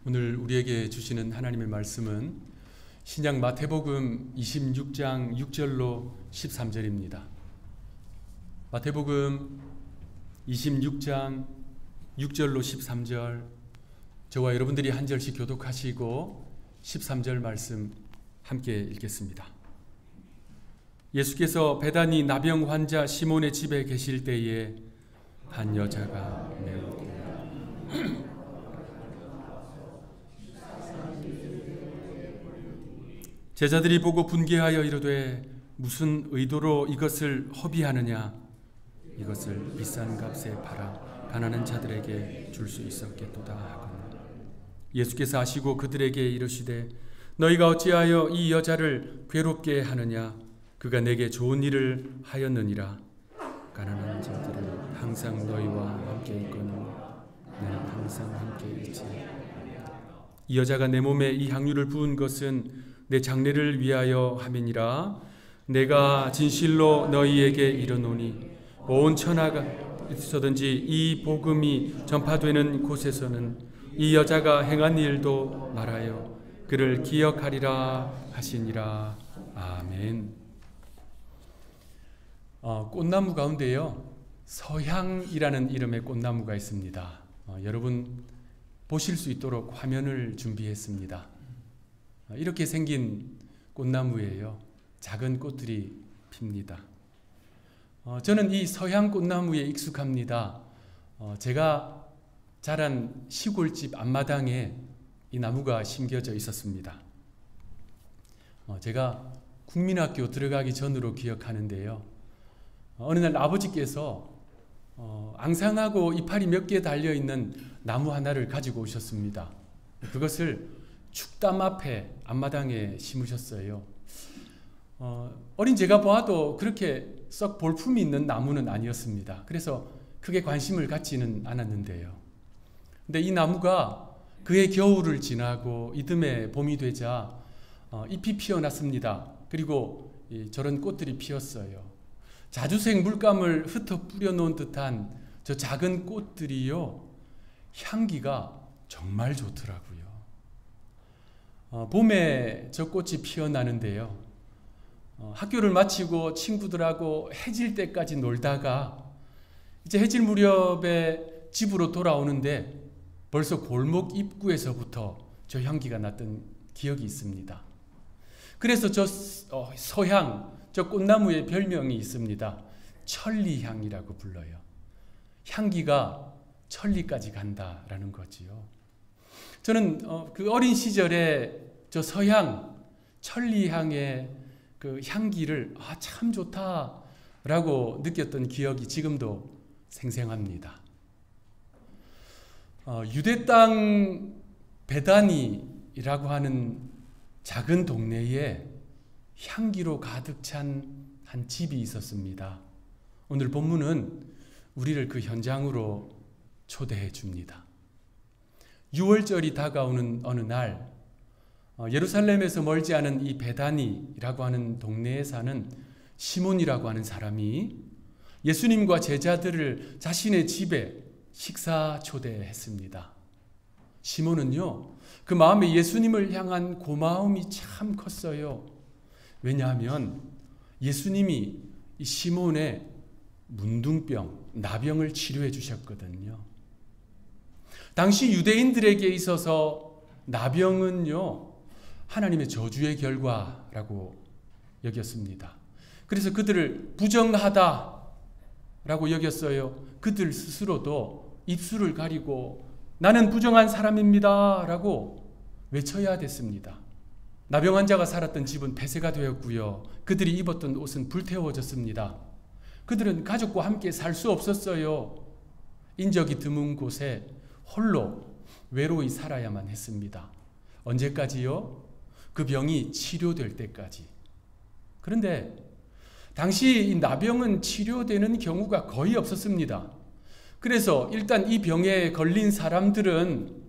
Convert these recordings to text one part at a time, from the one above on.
오늘 우리에게 주시는 하나님의 말씀은 신약 마태복음 26장 6절로 13절입니다. 마태복음 26장 6절로 13절, 저와 여러분들이 한 절씩 교독하시고 13절 말씀 함께 읽겠습니다. 예수께서 베다니 나병 환자 시몬의 집에 계실 때에 한 여자가 매우 제자들이 보고 분개하여 이르되 무슨 의도로 이것을 허비하느냐, 이것을 비싼 값에 팔아 가난한 자들에게 줄 수 있었겠도다 하거늘. 예수께서 아시고 그들에게 이르시되 너희가 어찌하여 이 여자를 괴롭게 하느냐, 그가 내게 좋은 일을 하였느니라. 가난한 자들은 항상 너희와 함께 있거니와 나는 항상 함께 있지. 이 여자가 내 몸에 이 향유를 부은 것은 내 장례를 위하여 함이니라. 내가 진실로 너희에게 이르노니 온 천하가 있어든지 이 복음이 전파되는 곳에서는 이 여자가 행한 일도 말하여 그를 기억하리라 하시니라. 아멘. 꽃나무 가운데요, 서향이라는 이름의 꽃나무가 있습니다. 여러분 보실 수 있도록 화면을 준비했습니다. 이렇게 생긴 꽃나무예요. 작은 꽃들이 핍니다. 저는 이 서향 꽃나무에 익숙합니다. 제가 자란 시골집 앞마당에 이 나무가 심겨져 있었습니다. 제가 국민학교 들어가기 전으로 기억하는데요. 어느 날 아버지께서 앙상하고 이파리 몇 개 달려있는 나무 하나를 가지고 오셨습니다. 그것을 축담 앞에 앞마당에 심으셨어요. 어린 제가 보아도 그렇게 썩 볼품이 있는 나무는 아니었습니다. 그래서 크게 관심을 갖지는 않았는데요. 근데 이 나무가 그해 겨울을 지나고 이듬해 봄이 되자 잎이 피어났습니다. 그리고 저런 꽃들이 피었어요. 자주색 물감을 흩어 뿌려놓은 듯한 저 작은 꽃들이요, 향기가 정말 좋더라고요. 봄에 저 꽃이 피어나는데요, 학교를 마치고 친구들하고 해질 때까지 놀다가 이제 해질 무렵에 집으로 돌아오는데 벌써 골목 입구에서부터 저 향기가 났던 기억이 있습니다. 그래서 저 서향, 저 꽃나무의 별명이 있습니다. 천리향이라고 불러요. 향기가 천리까지 간다라는 거지요. 저는 그 어린 시절에 저 서향, 천리향의 그 향기를 참 좋다라고 느꼈던 기억이 지금도 생생합니다. 유대 땅 베다니라고 하는 작은 동네에 향기로 가득 찬 한 집이 있었습니다. 오늘 본문은 우리를 그 현장으로 초대해 줍니다. 6월절이 다가오는 어느 날, 예루살렘에서 멀지 않은 이 베다니라고 하는 동네에 사는 시몬이라고 하는 사람이 예수님과 제자들을 자신의 집에 식사 초대했습니다. 시몬은요, 그 마음에 예수님을 향한 고마움이 참 컸어요. 왜냐하면 예수님이 이 시몬의 문둥병, 나병을 치료해 주셨거든요. 당시 유대인들에게 있어서 나병은요, 하나님의 저주의 결과라고 여겼습니다. 그래서 그들을 부정하다라고 여겼어요. 그들 스스로도 입술을 가리고 나는 부정한 사람입니다 라고 외쳐야 됐습니다. 나병 환자가 살았던 집은 폐쇄가 되었고요. 그들이 입었던 옷은 불태워졌습니다. 그들은 가족과 함께 살 수 없었어요. 인적이 드문 곳에 홀로 외로이 살아야만 했습니다. 언제까지요? 그 병이 치료될 때까지. 그런데 당시 이 나병은 치료되는 경우가 거의 없었습니다. 그래서 일단 이 병에 걸린 사람들은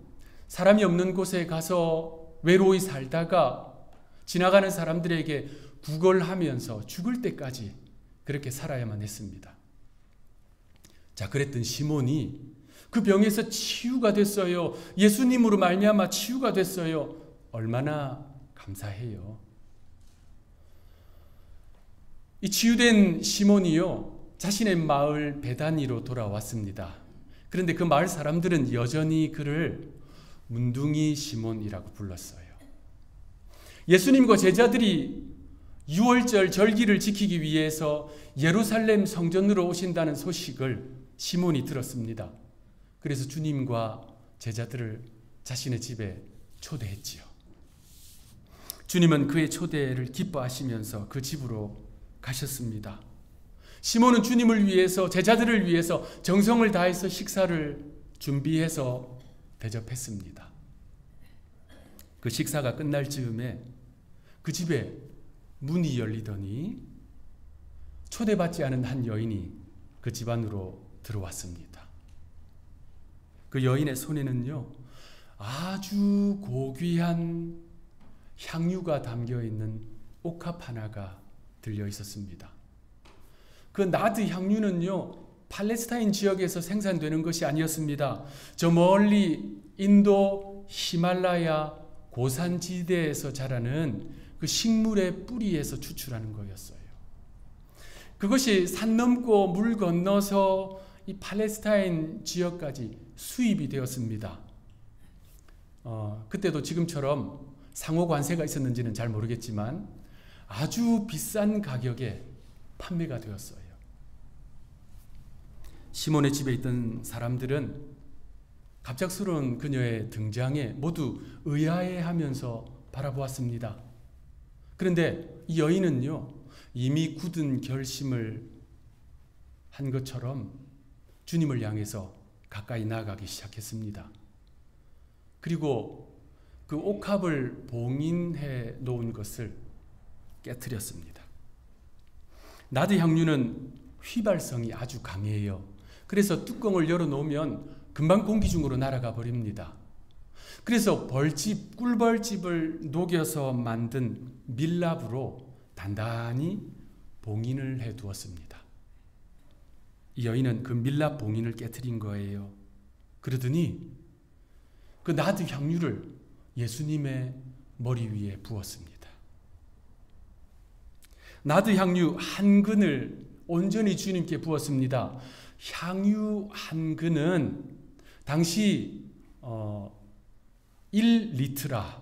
사람이 없는 곳에 가서 외로이 살다가 지나가는 사람들에게 구걸하면서 죽을 때까지 그렇게 살아야만 했습니다. 자, 그랬던 시몬이 그 병에서 치유가 됐어요. 예수님으로 말미암아 치유가 됐어요. 얼마나 감사해요. 이 치유된 시몬이요, 자신의 마을 베다니로 돌아왔습니다. 그런데 그 마을 사람들은 여전히 그를 문둥이 시몬이라고 불렀어요. 예수님과 제자들이 6월절 절기를 지키기 위해서 예루살렘 성전으로 오신다는 소식을 시몬이 들었습니다. 그래서 주님과 제자들을 자신의 집에 초대했지요. 주님은 그의 초대를 기뻐하시면서 그 집으로 가셨습니다. 시몬은 주님을 위해서, 제자들을 위해서 정성을 다해서 식사를 준비해서 대접했습니다. 그 식사가 끝날 즈음에 그 집에 문이 열리더니 초대받지 않은 한 여인이 그 집 안으로 들어왔습니다. 그 여인의 손에는요, 아주 고귀한 향유가 담겨있는 옥합 하나가 들려 있었습니다. 그 나드 향유는요, 팔레스타인 지역에서 생산되는 것이 아니었습니다. 저 멀리 인도 히말라야 고산지대에서 자라는 그 식물의 뿌리에서 추출하는 거였어요. 그것이 산 넘고 물 건너서 이 팔레스타인 지역까지 수입이 되었습니다. 그때도 지금처럼 상호 관세가 있었는지는 잘 모르겠지만 아주 비싼 가격에 판매가 되었어요. 시몬의 집에 있던 사람들은 갑작스러운 그녀의 등장에 모두 의아해하면서 바라보았습니다. 그런데 이 여인은요, 이미 굳은 결심을 한 것처럼 주님을 향해서 가까이 나아가기 시작했습니다. 그리고 그 옥합을 봉인해 놓은 것을 깨트렸습니다. 나드 향유는 휘발성이 아주 강해요. 그래서 뚜껑을 열어놓으면 금방 공기 중으로 날아가 버립니다. 그래서 꿀벌집을 녹여서 만든 밀랍으로 단단히 봉인을 해 두었습니다. 이 여인은 그 밀랍 봉인을 깨트린 거예요. 그러더니 그 나드 향유를 예수님의 머리 위에 부었습니다. 나드 향유 한 근을 온전히 주님께 부었습니다. 향유 한 근은 당시 1리트라에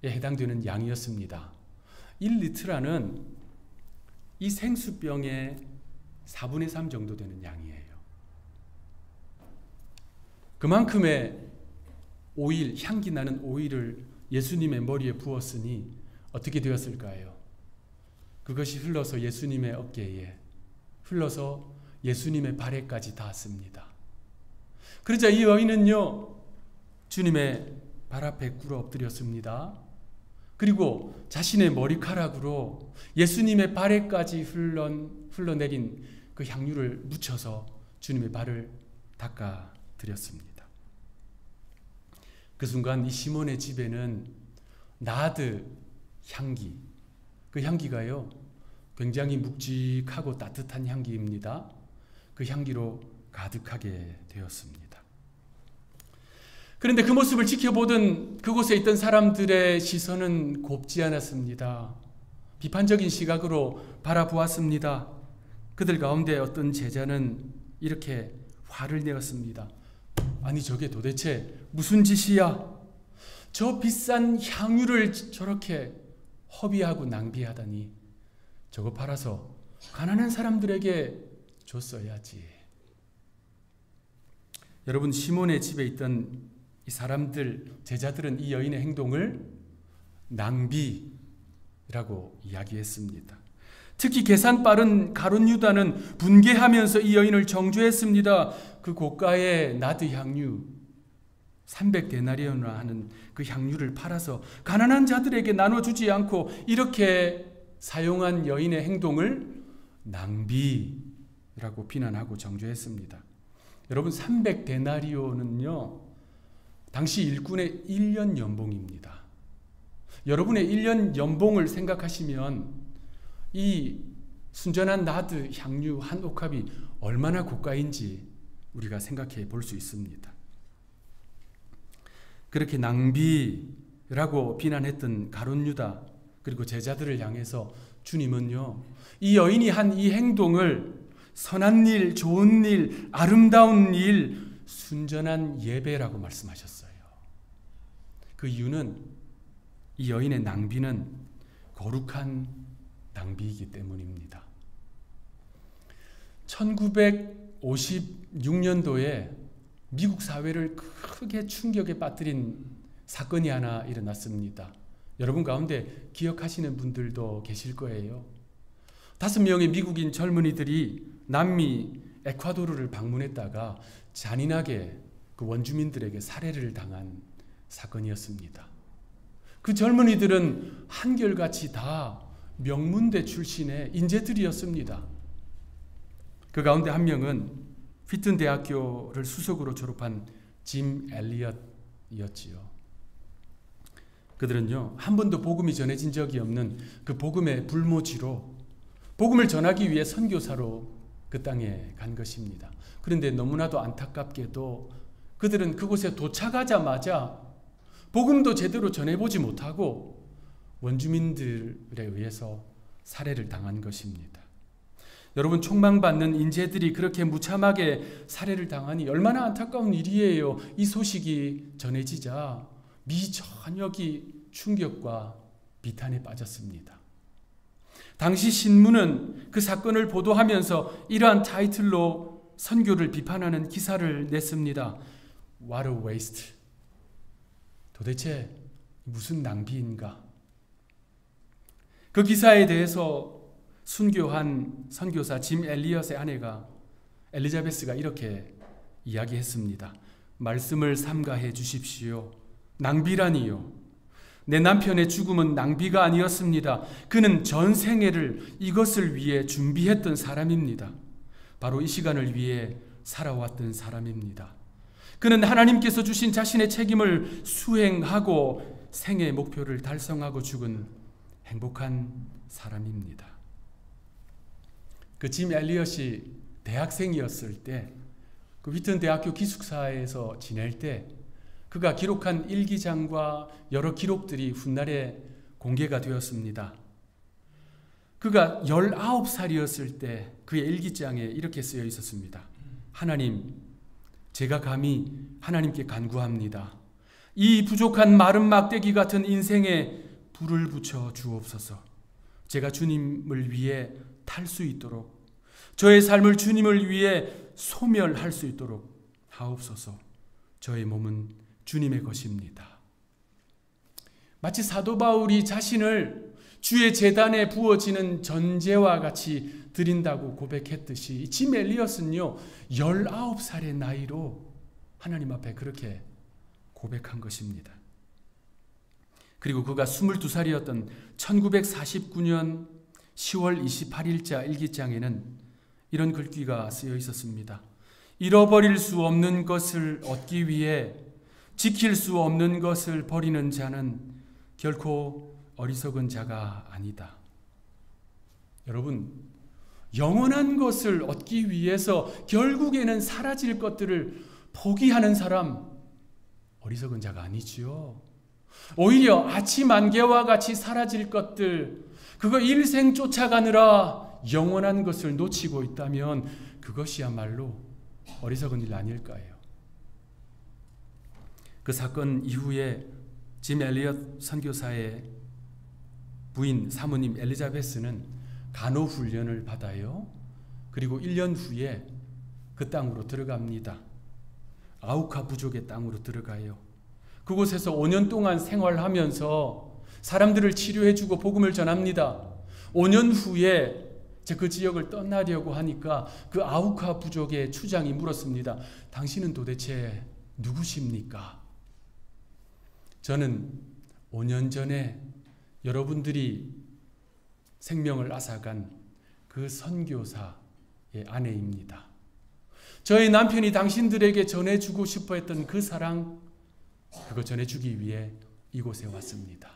해당되는 양이었습니다. 1리트라는 이 생수병의 4분의 3 정도 되는 양이에요. 그만큼의 오일, 향기 나는 오일을 예수님의 머리에 부었으니 어떻게 되었을까요? 그것이 흘러서 예수님의 어깨에, 흘러서 예수님의 발에까지 닿았습니다. 그러자 이 여인은요, 주님의 발 앞에 꿇어 엎드렸습니다. 그리고 자신의 머리카락으로 예수님의 발에까지 흘러내린 그 향유를 묻혀서 주님의 발을 닦아 드렸습니다. 그 순간 이 시몬의 집에는 나드 향기, 그 향기가요, 굉장히 묵직하고 따뜻한 향기입니다. 그 향기로 가득하게 되었습니다. 그런데 그 모습을 지켜보던 그곳에 있던 사람들의 시선은 곱지 않았습니다. 비판적인 시각으로 바라보았습니다. 그들 가운데 어떤 제자는 이렇게 화를 내었습니다. 아니, 저게 도대체 무슨 짓이야? 저 비싼 향유를 저렇게 허비하고 낭비하다니, 저거 팔아서 가난한 사람들에게 줬어야지. 여러분, 시몬의 집에 있던 이 사람들, 제자들은 이 여인의 행동을 낭비라고 이야기했습니다. 특히 계산 빠른 가룟 유다는 분개하면서 이 여인을 정죄했습니다. 그 고가의 나드 향유 300데나리온이나 하는 그 향유를 팔아서 가난한 자들에게 나눠주지 않고 이렇게 사용한 여인의 행동을 낭비라고 비난하고 정죄했습니다. 여러분, 300데나리온은요, 당시 일꾼의 1년 연봉입니다. 여러분의 1년 연봉을 생각하시면 이 순전한 나드 향유 한 옥합이 얼마나 고가인지 우리가 생각해 볼 수 있습니다. 그렇게 낭비라고 비난했던 가룟 유다 그리고 제자들을 향해서 주님은요, 이 여인이 한 이 행동을 선한 일, 좋은 일, 아름다운 일, 순전한 예배라고 말씀하셨어요. 그 이유는 이 여인의 낭비는 거룩한 낭비이기 때문입니다. 1956년도에 미국 사회를 크게 충격에 빠뜨린 사건이 하나 일어났습니다. 여러분 가운데 기억하시는 분들도 계실 거예요. 5명의 미국인 젊은이들이 남미 에콰도르를 방문했다가 잔인하게 그 원주민들에게 살해를 당한 사건이었습니다. 그 젊은이들은 한결같이 다 명문대 출신의 인재들이었습니다. 그 가운데 한 명은 피튼 대학교를 수석으로 졸업한 짐 엘리엇이었지요. 그들은요, 한 번도 복음이 전해진 적이 없는 그 복음의 불모지로 복음을 전하기 위해 선교사로 그 땅에 간 것입니다. 그런데 너무나도 안타깝게도 그들은 그곳에 도착하자마자 복음도 제대로 전해보지 못하고 원주민들에 의해서 살해를 당한 것입니다. 여러분, 총망받는 인재들이 그렇게 무참하게 살해를 당하니 얼마나 안타까운 일이에요. 이 소식이 전해지자 미 전역이 충격과 비탄에 빠졌습니다. 당시 신문은 그 사건을 보도하면서 이러한 타이틀로 선교를 비판하는 기사를 냈습니다. What a waste. 도대체 무슨 낭비인가? 그 기사에 대해서 순교한 선교사 짐 엘리엇의 아내가 엘리자베스가 이렇게 이야기했습니다. 말씀을 삼가해 주십시오. 낭비라니요. 내 남편의 죽음은 낭비가 아니었습니다. 그는 전 생애를 이것을 위해 준비했던 사람입니다. 바로 이 시간을 위해 살아왔던 사람입니다. 그는 하나님께서 주신 자신의 책임을 수행하고 생애 목표를 달성하고 죽은 행복한 사람입니다. 그 짐 엘리엇이 대학생이었을 때 그 휘튼 대학교 기숙사에서 지낼 때 그가 기록한 일기장과 여러 기록들이 훗날에 공개가 되었습니다. 그가 19살이었을 때 그의 일기장에 이렇게 쓰여 있었습니다. 하나님, 제가 감히 하나님께 간구합니다. 이 부족한 마른 막대기 같은 인생에 불을 붙여 주옵소서. 제가 주님을 위해 탈 수 있도록, 저의 삶을 주님을 위해 소멸할 수 있도록 하옵소서. 저의 몸은 주님의 것입니다. 마치 사도 바울이 자신을 주의 제단에 부어지는 전제와 같이 드린다고 고백했듯이 짐 엘리엇은요 19살의 나이로 하나님 앞에 그렇게 고백한 것입니다. 그리고 그가 22살이었던 1949년 10월 28일자 일기장에는 이런 글귀가 쓰여 있었습니다. 잃어버릴 수 없는 것을 얻기 위해 지킬 수 없는 것을 버리는 자는 결코 어리석은 자가 아니다. 여러분, 영원한 것을 얻기 위해서 결국에는 사라질 것들을 포기하는 사람, 어리석은 자가 아니지요. 오히려 아침 안개와 같이 사라질 것들, 그거 일생 쫓아가느라 영원한 것을 놓치고 있다면 그것이야말로 어리석은 일 아닐까요? 그 사건 이후에 짐 엘리엇 선교사의 부인 사모님 엘리자베스는 간호훈련을 받아요. 그리고 1년 후에 그 땅으로 들어갑니다. 아우카 부족의 땅으로 들어가요. 그곳에서 5년 동안 생활하면서 사람들을 치료해주고 복음을 전합니다. 5년 후에 그 지역을 떠나려고 하니까 그 아우카 부족의 추장이 물었습니다. 당신은 도대체 누구십니까? 저는 5년 전에 여러분들이 생명을 앗아간 그 선교사의 아내입니다. 저희 남편이 당신들에게 전해주고 싶어 했던 그 사랑, 그거 전해주기 위해 이곳에 왔습니다.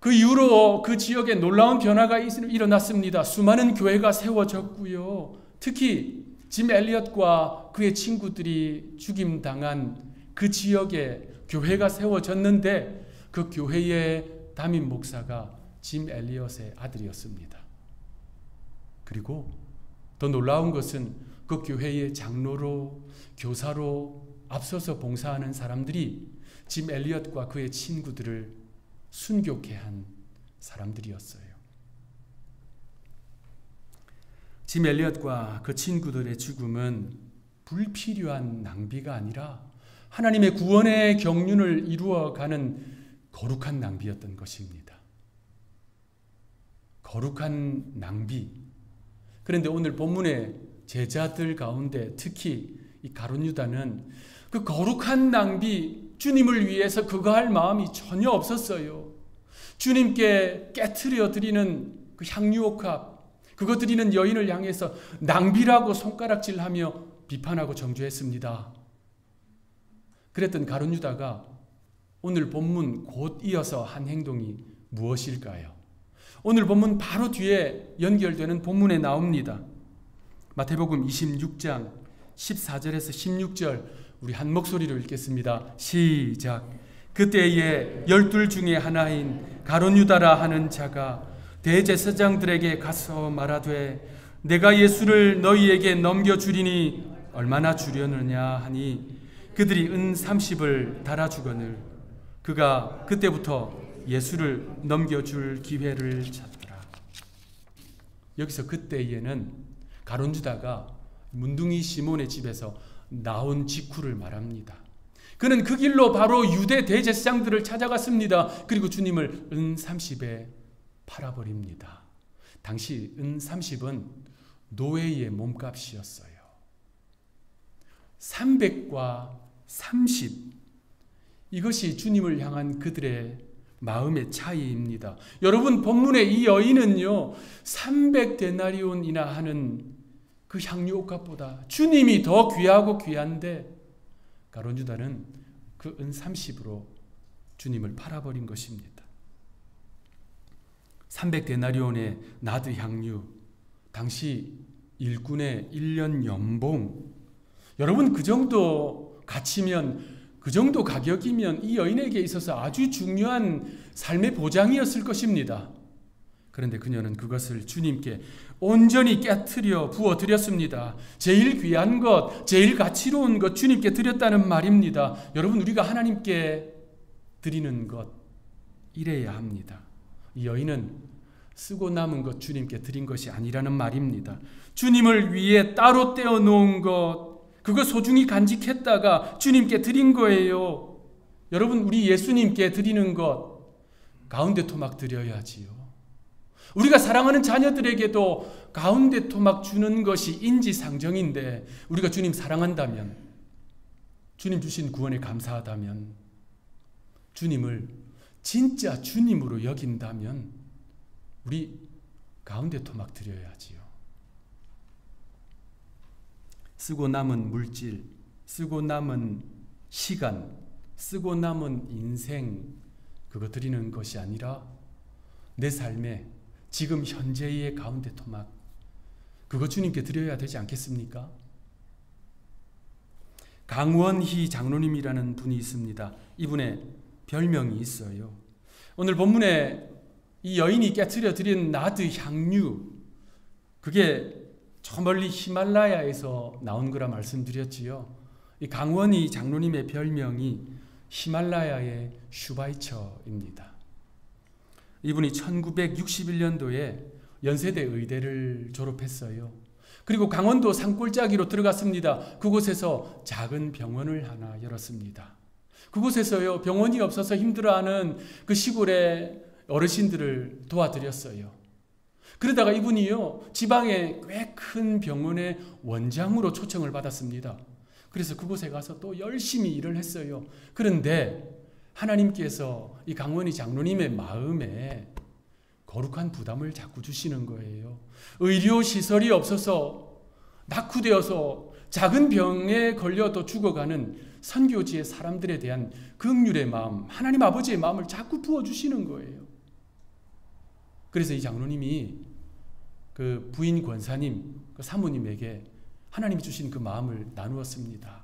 그 이후로 그 지역에 놀라운 변화가 일어났습니다. 수많은 교회가 세워졌고요. 특히 짐 엘리엇과 그의 친구들이 죽임당한 그 지역에 교회가 세워졌는데 그 교회의 담임 목사가 짐 엘리엇의 아들이었습니다. 그리고 더 놀라운 것은 그 교회의 장로로 교사로 앞서서 봉사하는 사람들이 짐 엘리엇과 그의 친구들을 순교케 한 사람들이었어요. 짐 엘리엇과 그 친구들의 죽음은 불필요한 낭비가 아니라 하나님의 구원의 경륜을 이루어가는 거룩한 낭비였던 것입니다. 거룩한 낭비. 그런데 오늘 본문의 제자들 가운데 특히 이 가룟 유다는 그 거룩한 낭비, 주님을 위해서 그거 할 마음이 전혀 없었어요. 주님께 깨트려 드리는 그 향유옥합, 그거 드리는 여인을 향해서 낭비라고 손가락질하며 비판하고 정죄했습니다. 그랬던 가룟 유다가 오늘 본문 곧 이어서 한 행동이 무엇일까요? 오늘 본문 바로 뒤에 연결되는 본문에 나옵니다. 마태복음 26장 14절에서 16절 우리 한 목소리로 읽겠습니다. 시작. 그때에 12 중에 하나인 가룟 유다라 하는 자가 대제사장들에게 가서 말하되 내가 예수를 너희에게 넘겨주리니 얼마나 주려느냐 하니 그들이 은 30을 달아주거늘 그가 그때부터 예수를 넘겨줄 기회를 찾더라. 여기서 그때에는 가룟 유다가 문둥이 시몬의 집에서 나온 직후를 말합니다. 그는 그 길로 바로 유대 대제사장들을 찾아갔습니다. 그리고 주님을 은 30에 팔아버립니다. 당시 은 30은 노예의 몸값이었어요. 300과 30, 이것이 주님을 향한 그들의 마음의 차이입니다. 여러분, 본문의 이 여인은요 300데나리온이나 하는 그 향유옥값보다 주님이 더 귀하고 귀한데 가룟 유다는 그 은 30으로 주님을 팔아버린 것입니다. 300데나리온의 나드 향유, 당시 일꾼의 1년 연봉. 여러분, 그 정도 가치면, 그 정도 가격이면 이 여인에게 있어서 아주 중요한 삶의 보장이었을 것입니다. 그런데 그녀는 그것을 주님께 온전히 깨트려 부어드렸습니다. 제일 귀한 것, 제일 가치로운 것 주님께 드렸다는 말입니다. 여러분, 우리가 하나님께 드리는 것 이래야 합니다. 이 여인은 쓰고 남은 것 주님께 드린 것이 아니라는 말입니다. 주님을 위해 따로 떼어놓은 것, 그거 소중히 간직했다가 주님께 드린 거예요. 여러분, 우리 예수님께 드리는 것 가운데 토막 드려야지요. 우리가 사랑하는 자녀들에게도 가운데 토막 주는 것이 인지상정인데, 우리가 주님 사랑한다면, 주님 주신 구원에 감사하다면, 주님을 진짜 주님으로 여긴다면 우리 가운데 토막 드려야지요. 쓰고 남은 물질, 쓰고 남은 시간, 쓰고 남은 인생, 그거 드리는 것이 아니라 내 삶에 지금 현재의 가운데 토막, 그거 주님께 드려야 되지 않겠습니까? 강원희 장로님이라는 분이 있습니다. 이분의 별명이 있어요. 오늘 본문에 이 여인이 깨트려 드린 나드 향유, 그게 저 멀리 히말라야에서 나온 거라 말씀드렸지요. 이 강원희 장로님의 별명이 히말라야의 슈바이처입니다. 이분이 1961년도에 연세대 의대를 졸업했어요. 그리고 강원도 산골짜기로 들어갔습니다. 그곳에서 작은 병원을 하나 열었습니다. 그곳에서요, 병원이 없어서 힘들어하는 그 시골의 어르신들을 도와드렸어요. 그러다가 이분이요, 지방의 꽤 큰 병원의 원장으로 초청을 받았습니다. 그래서 그곳에 가서 또 열심히 일을 했어요. 그런데 하나님께서 이 강원희 장로님의 마음에 거룩한 부담을 자꾸 주시는 거예요. 의료시설이 없어서 낙후되어서 작은 병에 걸려도 죽어가는 선교지의 사람들에 대한 긍휼의 마음, 하나님 아버지의 마음을 자꾸 부어주시는 거예요. 그래서 이 장로님이 그 부인 권사님, 그 사모님에게 하나님이 주신 그 마음을 나누었습니다.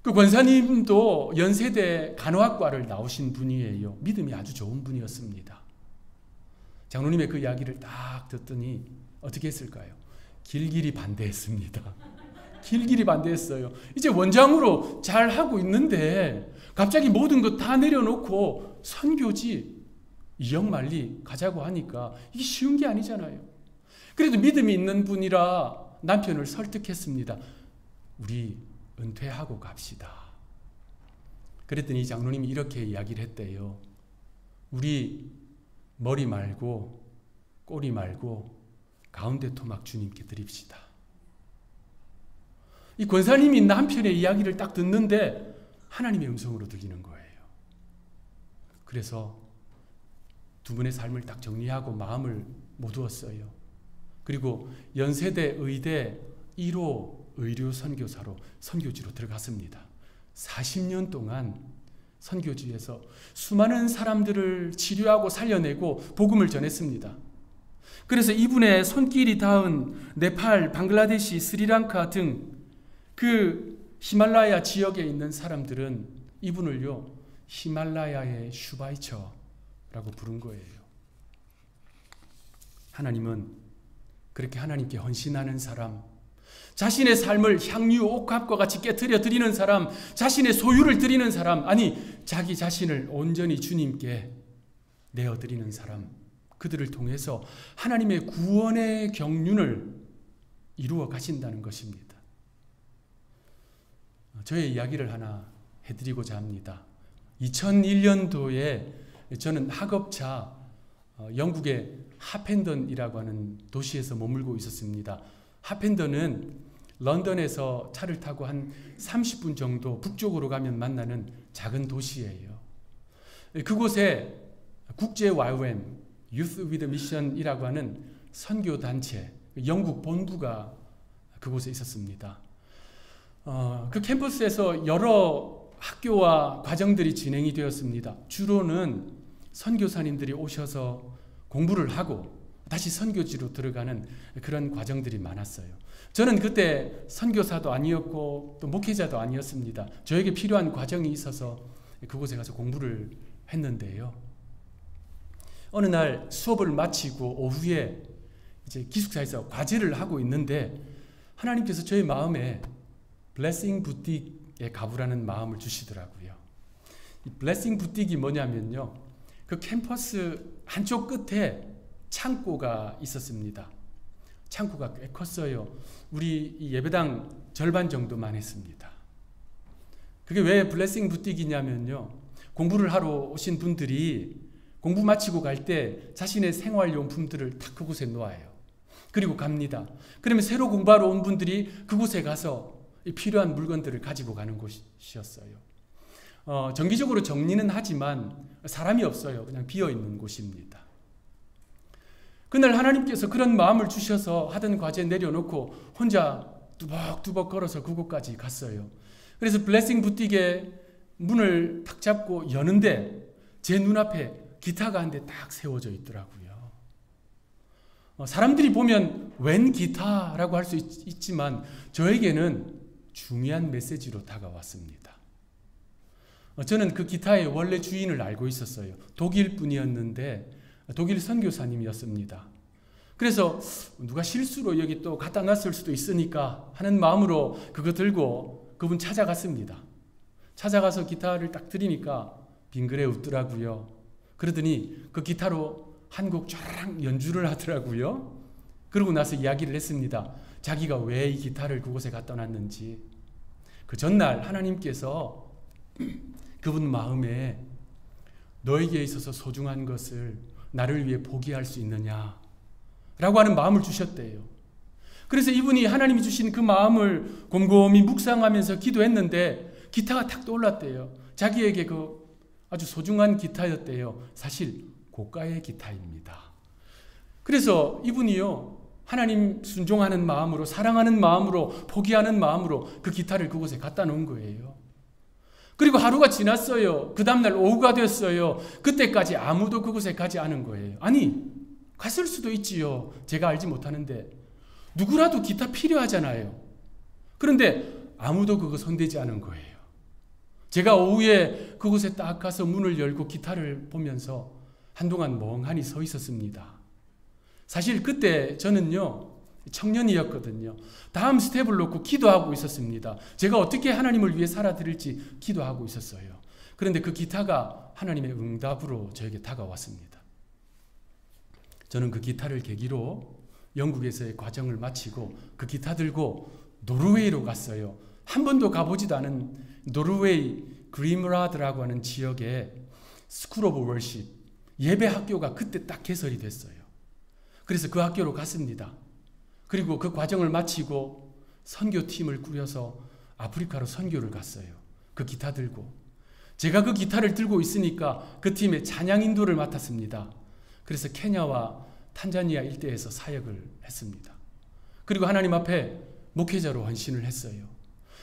그 권사님도 연세대 간호학과를 나오신 분이에요. 믿음이 아주 좋은 분이었습니다. 장로님의 그 이야기를 딱 듣더니 어떻게 했을까요? 길길이 반대했습니다. 길길이 반대했어요. 이제 원장으로 잘 하고 있는데 갑자기 모든 것 다 내려놓고 선교지 이역만리 가자고 하니까 이게 쉬운 게 아니잖아요. 그래도 믿음이 있는 분이라 남편을 설득했습니다. 우리 은퇴하고 갑시다. 그랬더니 장로님이 이렇게 이야기를 했대요. 우리 머리 말고 꼬리 말고 가운데 토막 주님께 드립시다. 이 권사님이 남편의 이야기를 딱 듣는데 하나님의 음성으로 들리는 거예요. 그래서 두 분의 삶을 딱 정리하고 마음을 모두었어요. 그리고 연세대 의대 1호 의료 선교사로 선교지로 들어갔습니다. 40년 동안 선교지에서 수많은 사람들을 치료하고 살려내고 복음을 전했습니다. 그래서 이분의 손길이 닿은 네팔, 방글라데시, 스리랑카 등 그 히말라야 지역에 있는 사람들은 이분을요 히말라야의 슈바이처라고 부른 거예요. 하나님은 그렇게 하나님께 헌신하는 사람, 자신의 삶을 향유 옥합과 같이 깨트려 드리는 사람, 자신의 소유를 드리는 사람, 아니 자기 자신을 온전히 주님께 내어드리는 사람, 그들을 통해서 하나님의 구원의 경륜을 이루어 가신다는 것입니다. 저의 이야기를 하나 해드리고자 합니다. 2001년도에 저는 학업차 영국의 하펜던이라고 하는 도시에서 머물고 있었습니다. 하펜던은 런던에서 차를 타고 한 30분 정도 북쪽으로 가면 만나는 작은 도시예요. 그곳에 국제 YWAM, Youth with Mission이라고 하는 선교단체, 영국 본부가 그곳에 있었습니다. 그 캠퍼스에서 여러 학교와 과정들이 진행이 되었습니다. 주로는 선교사님들이 오셔서 공부를 하고 다시 선교지로 들어가는 그런 과정들이 많았어요. 저는 그때 선교사도 아니었고 또 목회자도 아니었습니다. 저에게 필요한 과정이 있어서 그곳에 가서 공부를 했는데요. 어느 날 수업을 마치고 오후에 이제 기숙사에서 과제를 하고 있는데 하나님께서 저의 마음에 블레싱 부틱에 가보라는 마음을 주시더라고요. 이 블레싱 부틱이 뭐냐면요. 그 캠퍼스 한쪽 끝에 창고가 있었습니다. 창고가 꽤 컸어요. 우리 예배당 절반 정도만 했습니다. 그게 왜 블레싱 부틱이냐면요. 공부를 하러 오신 분들이 공부 마치고 갈 때 자신의 생활용품들을 다 그곳에 놓아요. 그리고 갑니다. 그러면 새로 공부하러 온 분들이 그곳에 가서 필요한 물건들을 가지고 가는 곳이었어요. 정기적으로 정리는 하지만 사람이 없어요. 그냥 비어있는 곳입니다. 그날 하나님께서 그런 마음을 주셔서 하던 과제 내려놓고 혼자 뚜벅뚜벅 걸어서 그곳까지 갔어요. 그래서 블레싱 부틱의 문을 탁 잡고 여는데 제 눈앞에 기타가 한 대 딱 세워져 있더라고요. 사람들이 보면 웬 기타라고 할 수 있지만 저에게는 중요한 메시지로 다가왔습니다. 저는 그 기타의 원래 주인을 알고 있었어요. 독일 분이었는데 독일 선교사님이었습니다. 그래서 누가 실수로 여기 또 갖다 놨을 수도 있으니까 하는 마음으로 그거 들고 그분 찾아갔습니다. 찾아가서 기타를 딱 드리니까 빙그레 웃더라고요. 그러더니 그 기타로 한 곡 쫙 연주를 하더라고요. 그러고 나서 이야기를 했습니다. 자기가 왜 이 기타를 그곳에 갖다 놨는지. 그 전날 하나님께서 그분 마음에 너에게 있어서 소중한 것을 나를 위해 포기할 수 있느냐 라고 하는 마음을 주셨대요. 그래서 이분이 하나님이 주신 그 마음을 곰곰이 묵상하면서 기도했는데 기타가 탁 떠올랐대요. 자기에게 그 아주 소중한 기타였대요. 사실 고가의 기타입니다. 그래서 이분이요 하나님 순종하는 마음으로 사랑하는 마음으로 포기하는 마음으로 그 기타를 그곳에 갖다 놓은 거예요. 그리고 하루가 지났어요. 그 다음날 오후가 됐어요. 그때까지 아무도 그곳에 가지 않은 거예요. 아니 갔을 수도 있지요. 제가 알지 못하는데 누구라도 기타 필요하잖아요. 그런데 아무도 그거 손대지 않은 거예요. 제가 오후에 그곳에 딱 가서 문을 열고 기타를 보면서 한동안 멍하니 서 있었습니다. 사실 그때 저는요, 청년이었거든요. 다음 스텝을 놓고 기도하고 있었습니다. 제가 어떻게 하나님을 위해 살아드릴지 기도하고 있었어요. 그런데 그 기타가 하나님의 응답으로 저에게 다가왔습니다. 저는 그 기타를 계기로 영국에서의 과정을 마치고 그 기타 들고 노르웨이로 갔어요. 한 번도 가보지도 않은 노르웨이 그리므라드라고 하는 지역에 스쿨 오브 월십 예배 학교가 그때 딱 개설이 됐어요. 그래서 그 학교로 갔습니다. 그리고 그 과정을 마치고 선교팀을 꾸려서 아프리카로 선교를 갔어요. 그 기타 들고. 제가 그 기타를 들고 있으니까 그 팀의 찬양 인도를 맡았습니다. 그래서 케냐와 탄자니아 일대에서 사역을 했습니다. 그리고 하나님 앞에 목회자로 헌신을 했어요.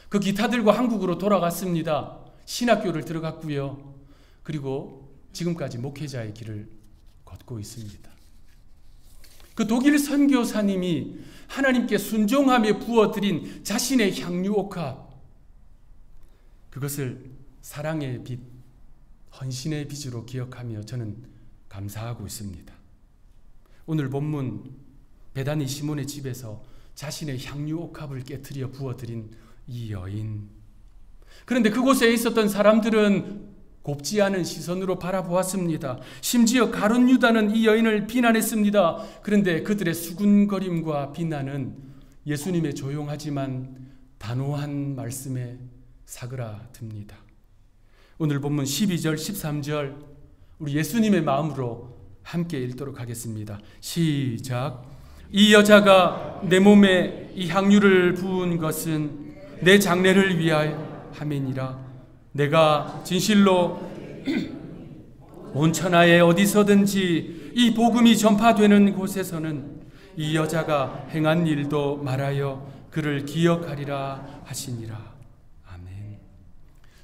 그 기타 들고 한국으로 돌아갔습니다. 신학교를 들어갔고요. 그리고 지금까지 목회자의 길을 걷고 있습니다. 그 독일 선교사님이 하나님께 순종하며 부어드린 자신의 향유옥합, 그것을 사랑의 빛, 헌신의 빛으로 기억하며 저는 감사하고 있습니다. 오늘 본문 베다니 시몬의 집에서 자신의 향유옥합을 깨트려 부어드린 이 여인, 그런데 그곳에 있었던 사람들은 곱지 않은 시선으로 바라보았습니다. 심지어 가룟 유다는 이 여인을 비난했습니다. 그런데 그들의 수군거림과 비난은 예수님의 조용하지만 단호한 말씀에 사그라듭니다. 오늘 본문 12절 13절 우리 예수님의 마음으로 함께 읽도록 하겠습니다. 시작. 이 여자가 내 몸에 이 향유를 부은 것은 내 장례를 위하여 함이니라. 내가 진실로 온 천하에 어디서든지 이 복음이 전파되는 곳에서는 이 여자가 행한 일도 말하여 그를 기억하리라 하시니라. 아멘.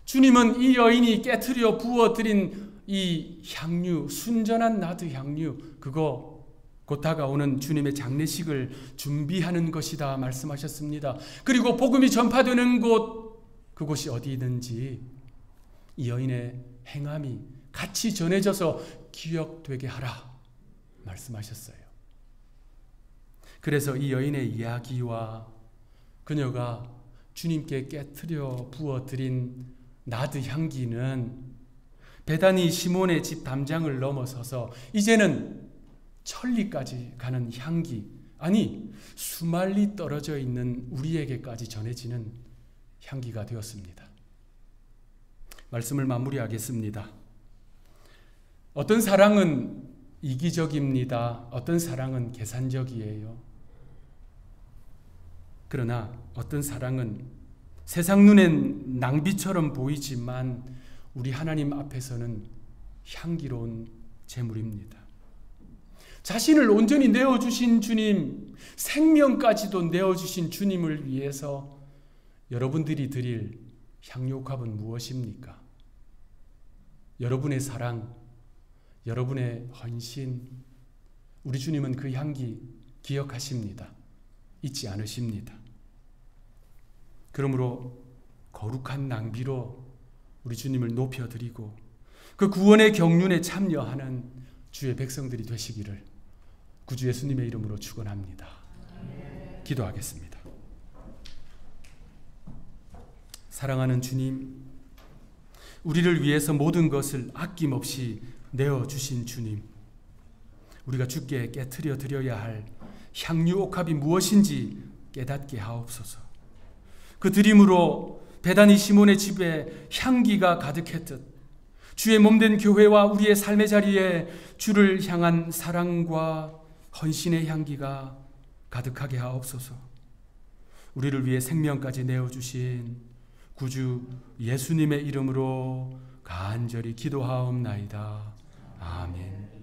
주님은 이 여인이 깨트려 부어드린 이 향유, 순전한 나드 향유, 그거 곧 다가오는 주님의 장례식을 준비하는 것이다 말씀하셨습니다. 그리고 복음이 전파되는 곳, 그곳이 어디든지 이 여인의 행함이 같이 전해져서 기억되게 하라 말씀하셨어요. 그래서 이 여인의 이야기와 그녀가 주님께 깨트려 부어드린 나드 향기는 베다니 시몬의 집 담장을 넘어서서 이제는 천리까지 가는 향기, 아니 수말리 떨어져 있는 우리에게까지 전해지는 향기가 되었습니다. 말씀을 마무리하겠습니다. 어떤 사랑은 이기적입니다. 어떤 사랑은 계산적이에요. 그러나 어떤 사랑은 세상 눈엔 낭비처럼 보이지만 우리 하나님 앞에서는 향기로운 제물입니다. 자신을 온전히 내어주신 주님, 생명까지도 내어주신 주님을 위해서 여러분들이 드릴 향유옥합은 무엇입니까? 여러분의 사랑, 여러분의 헌신, 우리 주님은 그 향기 기억하십니다. 잊지 않으십니다. 그러므로 거룩한 낭비로 우리 주님을 높여드리고 그 구원의 경륜에 참여하는 주의 백성들이 되시기를 구주 예수님의 이름으로 축원합니다. 기도하겠습니다. 사랑하는 주님, 우리를 위해서 모든 것을 아낌없이 내어주신 주님, 우리가 주께 깨트려 드려야 할 향유옥합이 무엇인지 깨닫게 하옵소서. 그 드림으로 베다니 시몬의 집에 향기가 가득했듯 주의 몸된 교회와 우리의 삶의 자리에 주를 향한 사랑과 헌신의 향기가 가득하게 하옵소서. 우리를 위해 생명까지 내어주신 구주 예수님의 이름으로 간절히 기도하옵나이다. 아멘.